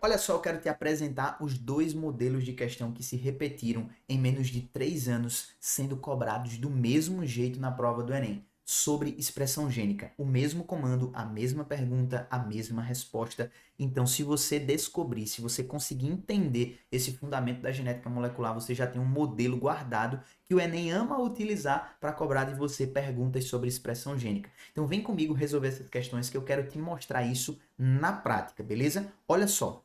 Olha só, eu quero te apresentar os dois modelos de questão que se repetiram em menos de 3 anos, sendo cobrados do mesmo jeito na prova do Enem, sobre expressão gênica. O mesmo comando, a mesma pergunta, a mesma resposta. Então, se você descobrir, se você conseguir entender esse fundamento da genética molecular, você já tem um modelo guardado que o Enem ama utilizar para cobrar de você perguntas sobre expressão gênica. Então, vem comigo resolver essas questões que eu quero te mostrar isso na prática, beleza? Olha só.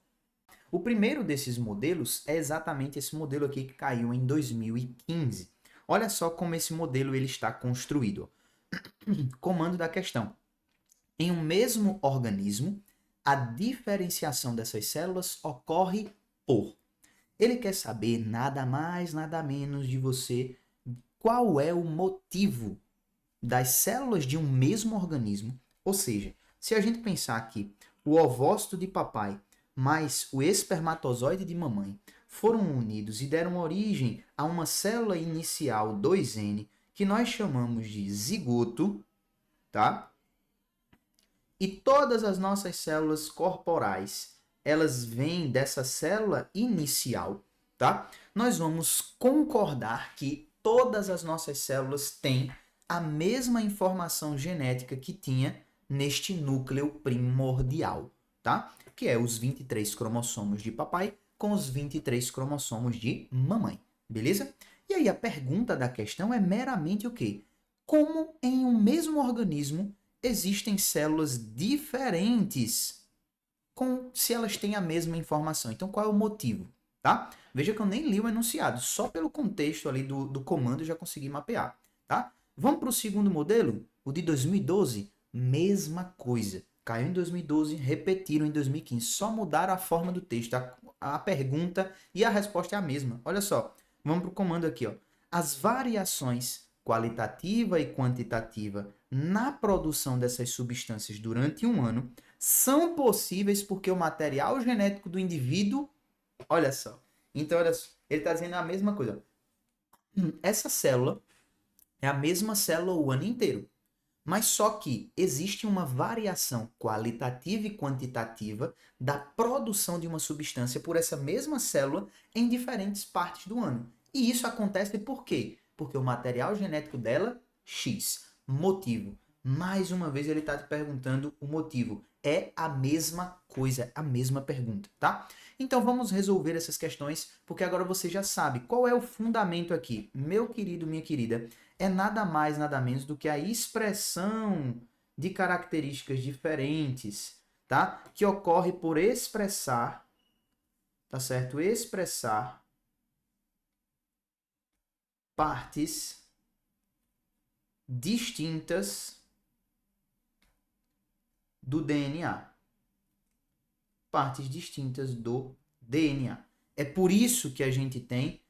O primeiro desses modelos é exatamente esse modelo aqui que caiu em 2015. Olha só como esse modelo ele está construído. Comando da questão. Em um mesmo organismo, a diferenciação dessas células ocorre por. Ele quer saber nada mais, nada menos de você qual é o motivo das células de um mesmo organismo. Ou seja, se a gente pensar que o ovócito de papai mais o espermatozoide de mamãe foram unidos e deram origem a uma célula inicial 2N, que nós chamamos de zigoto, tá? E todas as nossas células corporais, elas vêm dessa célula inicial, tá? Nós vamos concordar que todas as nossas células têm a mesma informação genética que tinha neste núcleo primordial, tá? Que é os 23 cromossomos de papai com os 23 cromossomos de mamãe, beleza? E aí a pergunta da questão é meramente o quê? Como em um mesmo organismo existem células diferentes se elas têm a mesma informação. Então, qual é o motivo? Tá? Veja que eu nem li o enunciado, só pelo contexto ali do comando eu já consegui mapear. Tá? Vamos para o segundo modelo, o de 2012, mesma coisa. Caiu em 2012, repetiram em 2015, só mudaram a forma do texto, a pergunta e a resposta é a mesma. Olha só, vamos para o comando aqui. Ó. As variações qualitativa e quantitativa na produção dessas substâncias durante um ano são possíveis porque o material genético do indivíduo, olha só. Então, olha só, ele está dizendo a mesma coisa. Essa célula é a mesma célula o ano inteiro. Mas só que existe uma variação qualitativa e quantitativa da produção de uma substância por essa mesma célula em diferentes partes do ano. E isso acontece por quê? Porque o material genético dela, X. Motivo. Mais uma vez ele está te perguntando o motivo. É a mesma coisa, a mesma pergunta, tá? Então vamos resolver essas questões, porque agora você já sabe qual é o fundamento aqui. Meu querido, minha querida, é nada mais, nada menos do que a expressão de características diferentes, tá? Que ocorre por expressar, tá certo? Expressar partes distintas do DNA. Partes distintas do DNA. É por isso que a gente tem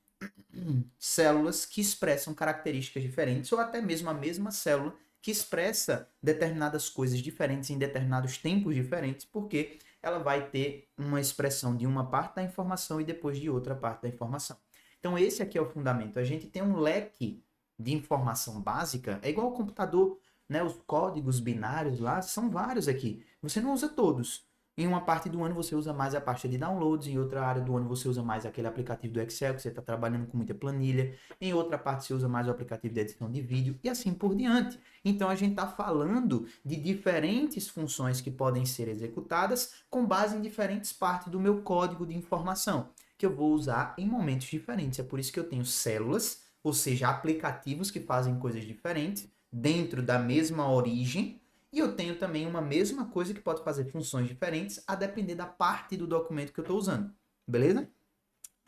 células que expressam características diferentes, ou até mesmo a mesma célula que expressa determinadas coisas diferentes em determinados tempos diferentes, porque ela vai ter uma expressão de uma parte da informação e depois de outra parte da informação. Então, esse aqui é o fundamento. A gente tem um leque de informação básica, é igual ao computador, né? Os códigos binários lá são vários aqui. Você não usa todos. Em uma parte do ano você usa mais a pasta de downloads, em outra área do ano você usa mais aquele aplicativo do Excel, que você está trabalhando com muita planilha, em outra parte você usa mais o aplicativo de edição de vídeo e assim por diante. Então a gente está falando de diferentes funções que podem ser executadas com base em diferentes partes do meu código de informação, que eu vou usar em momentos diferentes. É por isso que eu tenho células, ou seja, aplicativos que fazem coisas diferentes dentro da mesma origem. E eu tenho também uma mesma coisa que pode fazer funções diferentes a depender da parte do documento que eu estou usando. Beleza?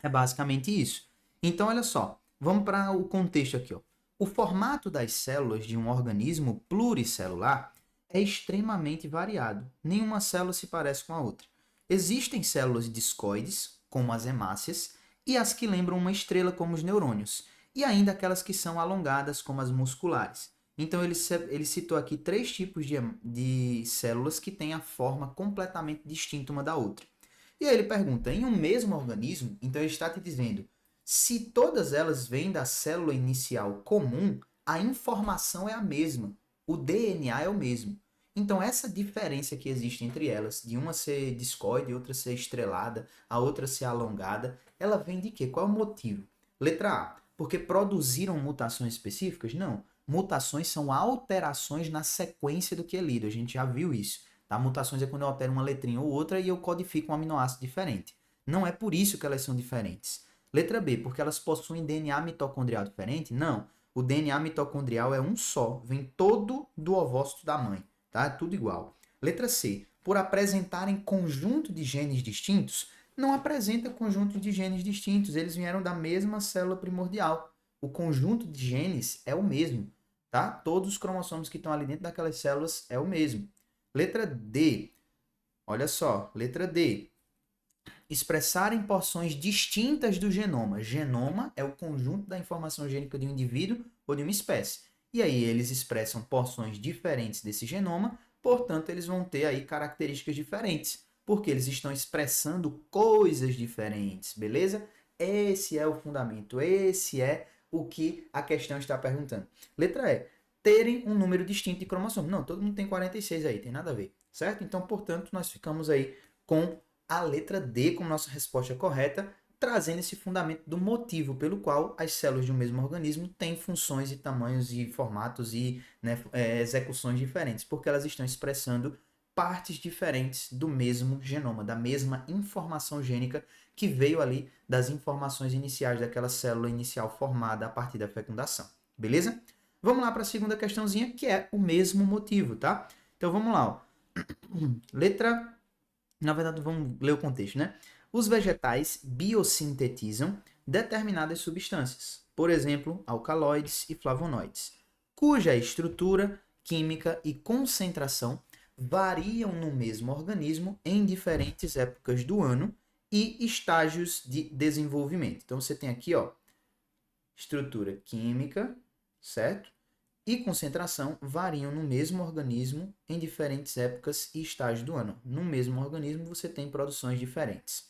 É basicamente isso. Então, olha só. Vamos para o contexto aqui. Ó. O formato das células de um organismo pluricelular é extremamente variado. Nenhuma célula se parece com a outra. Existem células discoides, como as hemácias, e as que lembram uma estrela, como os neurônios, e ainda aquelas que são alongadas, como as musculares. Então, ele citou aqui 3 tipos de células que têm a forma completamente distinta uma da outra. E aí ele pergunta, em um mesmo organismo, então ele está te dizendo, se todas elas vêm da célula inicial comum, a informação é a mesma, o DNA é o mesmo. Então, essa diferença que existe entre elas, de uma ser discoide, outra ser estrelada, a outra ser alongada, ela vem de quê? Qual é o motivo? Letra A, porque produziram mutações específicas? Não. Mutações são alterações na sequência do que é lido. A gente já viu isso. Tá? Mutações é quando eu altero uma letrinha ou outra e eu codifico um aminoácido diferente. Não é por isso que elas são diferentes. Letra B, porque elas possuem DNA mitocondrial diferente? Não. O DNA mitocondrial é um só, vem todo do ovócito da mãe, tá? É tudo igual. Letra C, por apresentarem conjunto de genes distintos, não apresenta conjunto de genes distintos, eles vieram da mesma célula primordial. O conjunto de genes é o mesmo, tá? Todos os cromossomos que estão ali dentro daquelas células é o mesmo. Letra D, olha só, letra D, expressarem porções distintas do genoma. Genoma é o conjunto da informação gênica de um indivíduo ou de uma espécie. E aí eles expressam porções diferentes desse genoma, portanto eles vão ter aí características diferentes, porque eles estão expressando coisas diferentes, beleza? Esse é o fundamento, esse é o que a questão está perguntando. Letra E, terem um número distinto de cromossomos. Não, todo mundo tem 46 aí, tem nada a ver, certo? Então, portanto, nós ficamos aí com a letra D como nossa resposta correta, trazendo esse fundamento do motivo pelo qual as células de um mesmo organismo têm funções e tamanhos e formatos e execuções diferentes, porque elas estão expressando partes diferentes do mesmo genoma, da mesma informação gênica que veio ali das informações iniciais daquela célula inicial formada a partir da fecundação. Beleza? Vamos lá para a segunda questãozinha, que é o mesmo motivo, tá? Então vamos lá. Ó. Letra Na verdade, vamos ler o contexto, né? Os vegetais biosintetizam determinadas substâncias, por exemplo, alcaloides e flavonoides, cuja estrutura, química e concentração variam no mesmo organismo em diferentes épocas do ano e estágios de desenvolvimento. Então você tem aqui, ó, estrutura química, certo? E concentração variam no mesmo organismo em diferentes épocas e estágios do ano. No mesmo organismo você tem produções diferentes.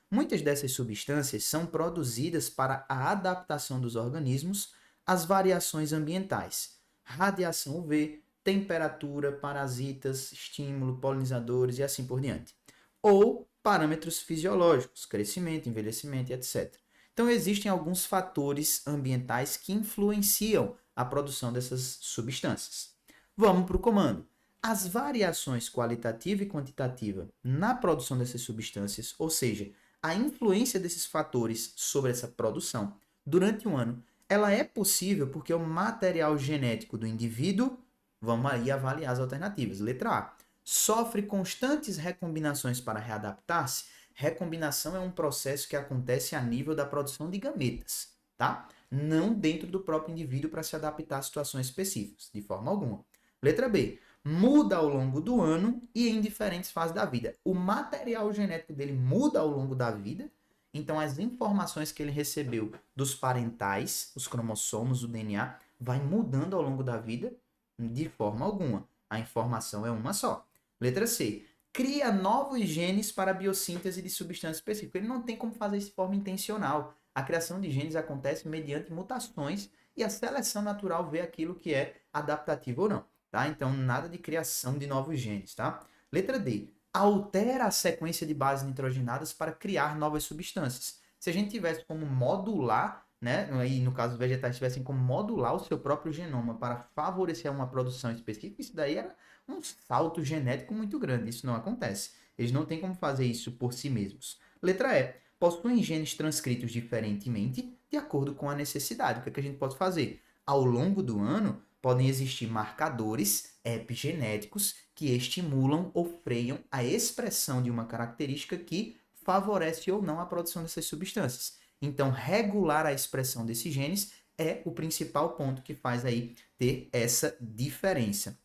Muitas dessas substâncias são produzidas para a adaptação dos organismos às variações ambientais, radiação UV, temperatura, parasitas, estímulo, polinizadores e assim por diante. Ou parâmetros fisiológicos, crescimento, envelhecimento e etc. Então existem alguns fatores ambientais que influenciam a produção dessas substâncias. Vamos para o comando. As variações qualitativa e quantitativa na produção dessas substâncias, ou seja, a influência desses fatores sobre essa produção durante um ano, ela é possível porque o material genético do indivíduo, vamos aí avaliar as alternativas. Letra A, sofre constantes recombinações para readaptar-se. Recombinação é um processo que acontece a nível da produção de gametas, tá? Não dentro do próprio indivíduo para se adaptar a situações específicas, de forma alguma. Letra B, muda ao longo do ano e em diferentes fases da vida. O material genético dele muda ao longo da vida, então as informações que ele recebeu dos parentais, os cromossomos, o DNA, vai mudando ao longo da vida de forma alguma. A informação é uma só. Letra C, cria novos genes para a biossíntese de substâncias específicas. Ele não tem como fazer isso de forma intencional. A criação de genes acontece mediante mutações e a seleção natural vê aquilo que é adaptativo ou não, tá? Então, nada de criação de novos genes, tá? Letra D, altera a sequência de bases nitrogenadas para criar novas substâncias. Se a gente tivesse como modular, né, e no caso os vegetais tivessem como modular o seu próprio genoma para favorecer uma produção específica, isso daí era um salto genético muito grande. Isso não acontece. Eles não têm como fazer isso por si mesmos. Letra E, possuem genes transcritos diferentemente de acordo com a necessidade. O que, é que a gente pode fazer? Ao longo do ano, podem existir marcadores epigenéticos que estimulam ou freiam a expressão de uma característica que favorece ou não a produção dessas substâncias. Então, regular a expressão desses genes é o principal ponto que faz aí ter essa diferença.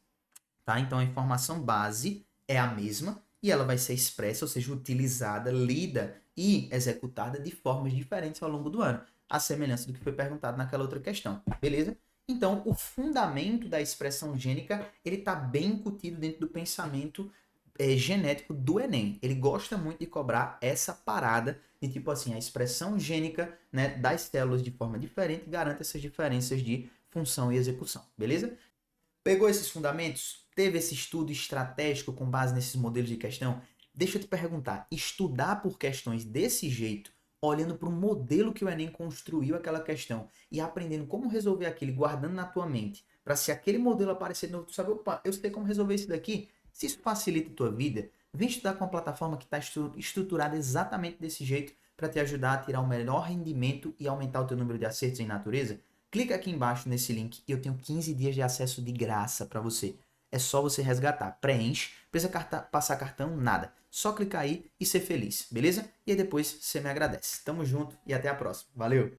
Tá? Então, a informação base é a mesma e ela vai ser expressa, ou seja, utilizada, lida e executada de formas diferentes ao longo do ano, a semelhança do que foi perguntado naquela outra questão, beleza? Então, o fundamento da expressão gênica, ele está bem incutido dentro do pensamento genético do Enem. Ele gosta muito de cobrar essa parada de tipo assim, a expressão gênica, né, das células de forma diferente garante essas diferenças de função e execução, beleza? Pegou esses fundamentos? teve esse estudo estratégico com base nesses modelos de questão? Deixa eu te perguntar, estudar por questões desse jeito, olhando para o modelo que o Enem construiu aquela questão e aprendendo como resolver aquilo, e guardando na tua mente, para se aquele modelo aparecer de novo, tu sabe, opa, eu sei como resolver isso daqui. Se isso facilita a tua vida, vem estudar com uma plataforma que está estruturada exatamente desse jeito para te ajudar a tirar o melhor rendimento e aumentar o teu número de acertos em natureza. Clica aqui embaixo nesse link e eu tenho 15 dias de acesso de graça para você. É só você resgatar. Preenche, precisa passar cartão, nada. Só clicar aí e ser feliz, beleza? E aí depois você me agradece. Tamo junto e até a próxima. Valeu!